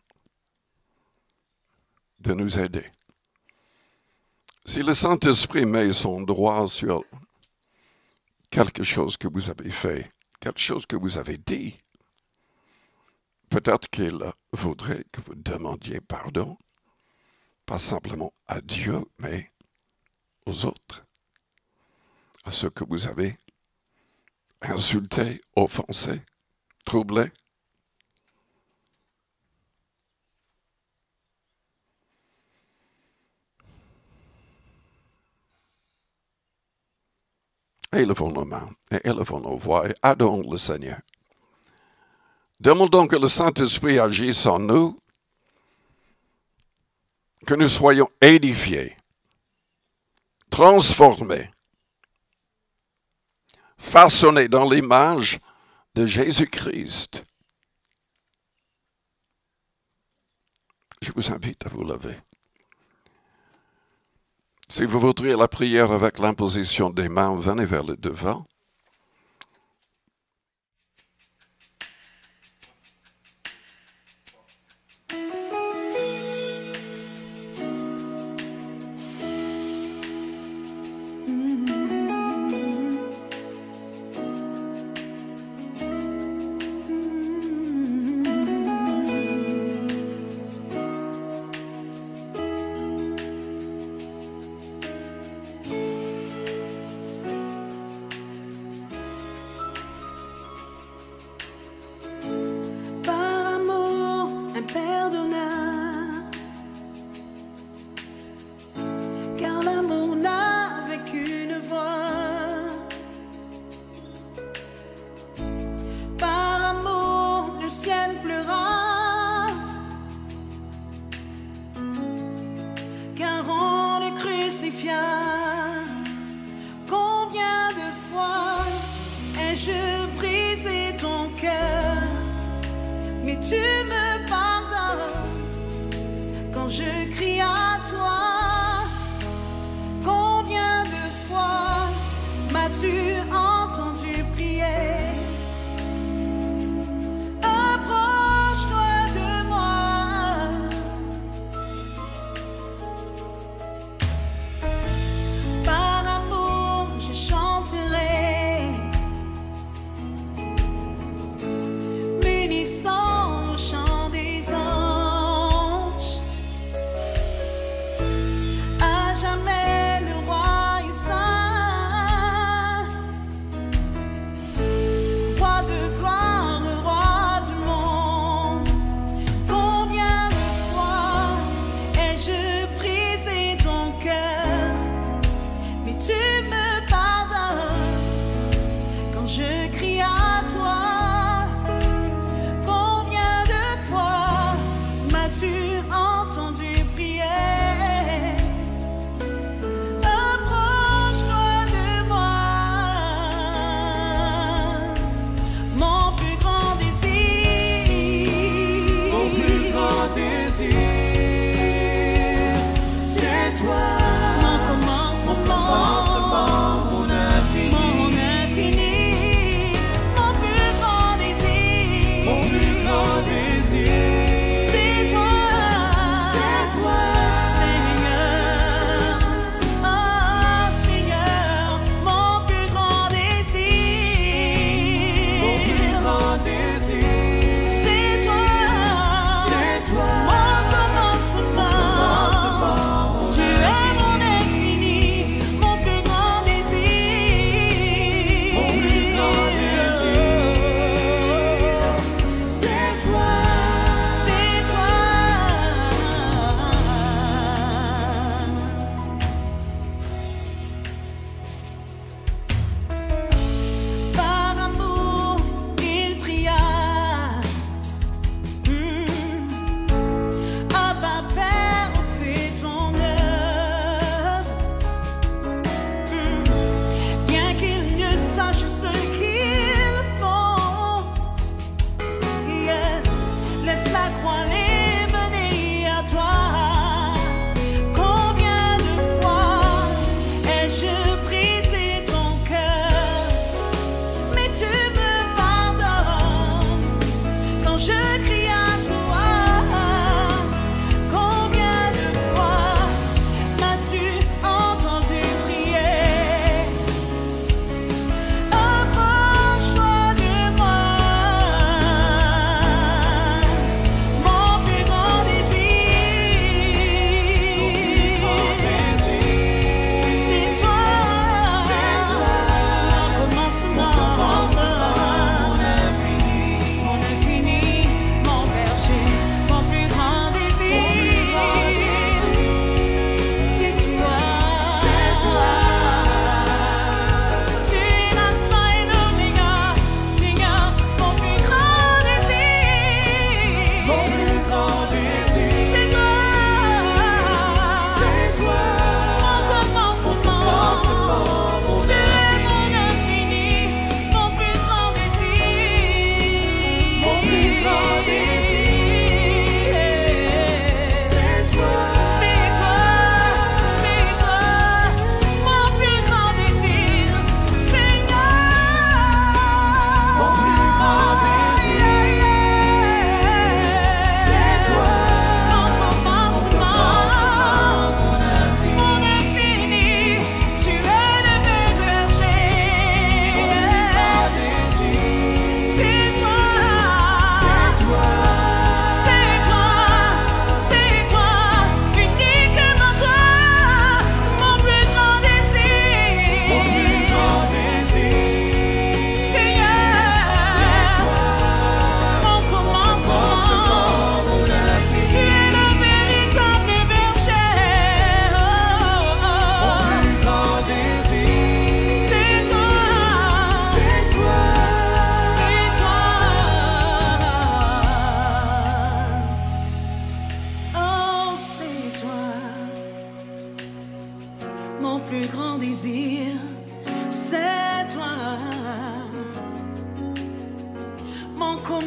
de nous aider. Si le Saint-Esprit met son droit sur quelque chose que vous avez fait, quelque chose que vous avez dit, peut-être qu'il voudrait que vous demandiez pardon pas simplement à Dieu, mais aux autres, à ceux que vous avez insultés, offensés, troublés. Élevons nos mains et élevons nos voix et adorons le Seigneur. Demandons que le Saint-Esprit agisse en nous, que nous soyons édifiés, transformés, façonnés dans l'image de Jésus-Christ. Je vous invite à vous lever. Si vous voudriez la prière avec l'imposition des mains, venez vers le devant.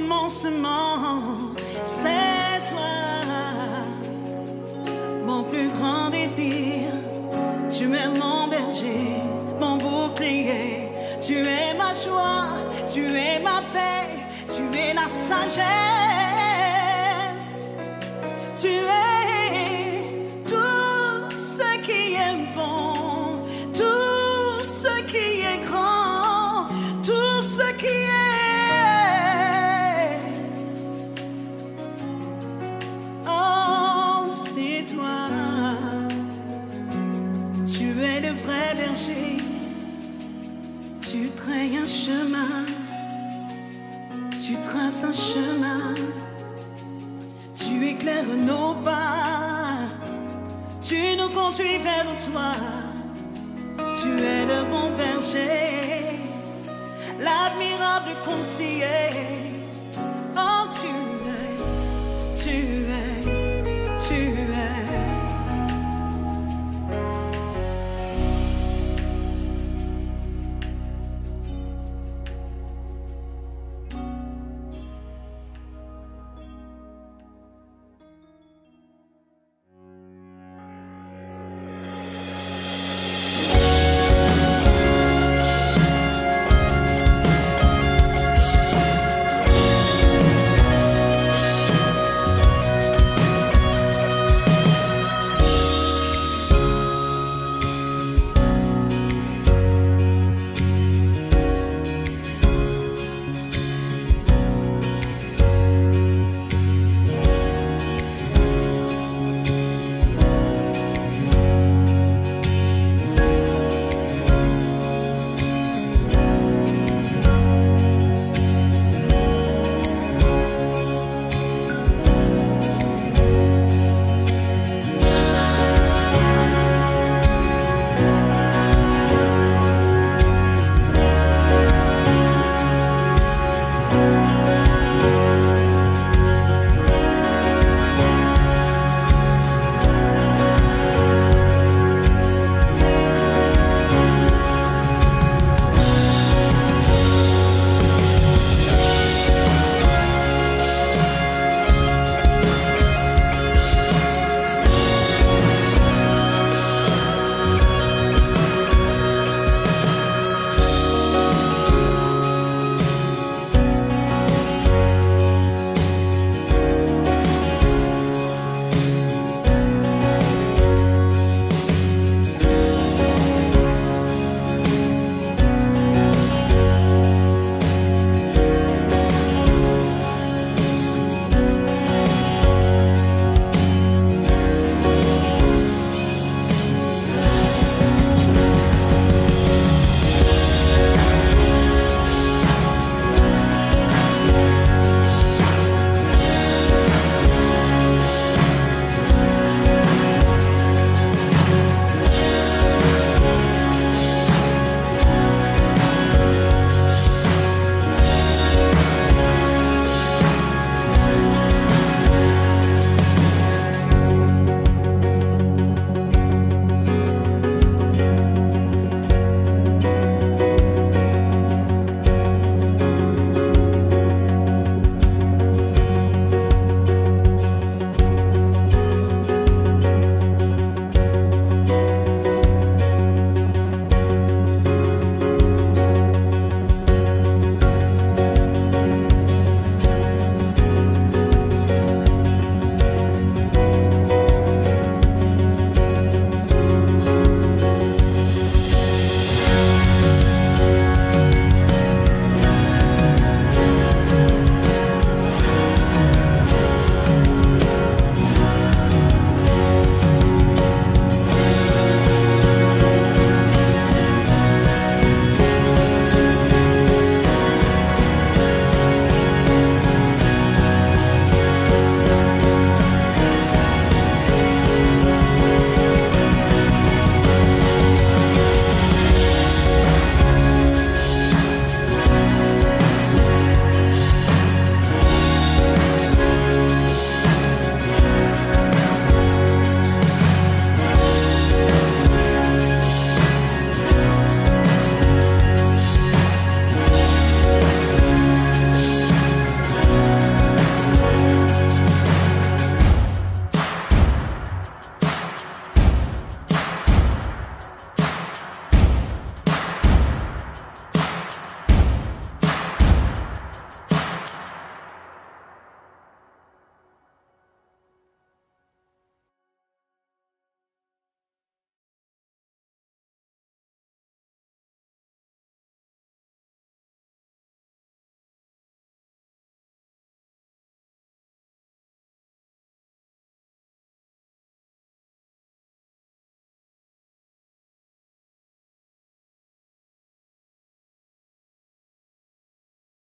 immensément. C'est toi, mon plus grand désir. Tu es mon berger, mon bouclier. Tu es ma joie, tu es ma paix, tu es la sagesse. Tu es tout ce qui est bon, tout ce qui est grand, tout ce qui est. Oh, c'est toi. Tu es le vrai berger. Tu trayes un chemin, tu traces un chemin, tu éclaires nos pas, tu nous conduis vers toi. Tu es le bon berger, l'admirable conseiller.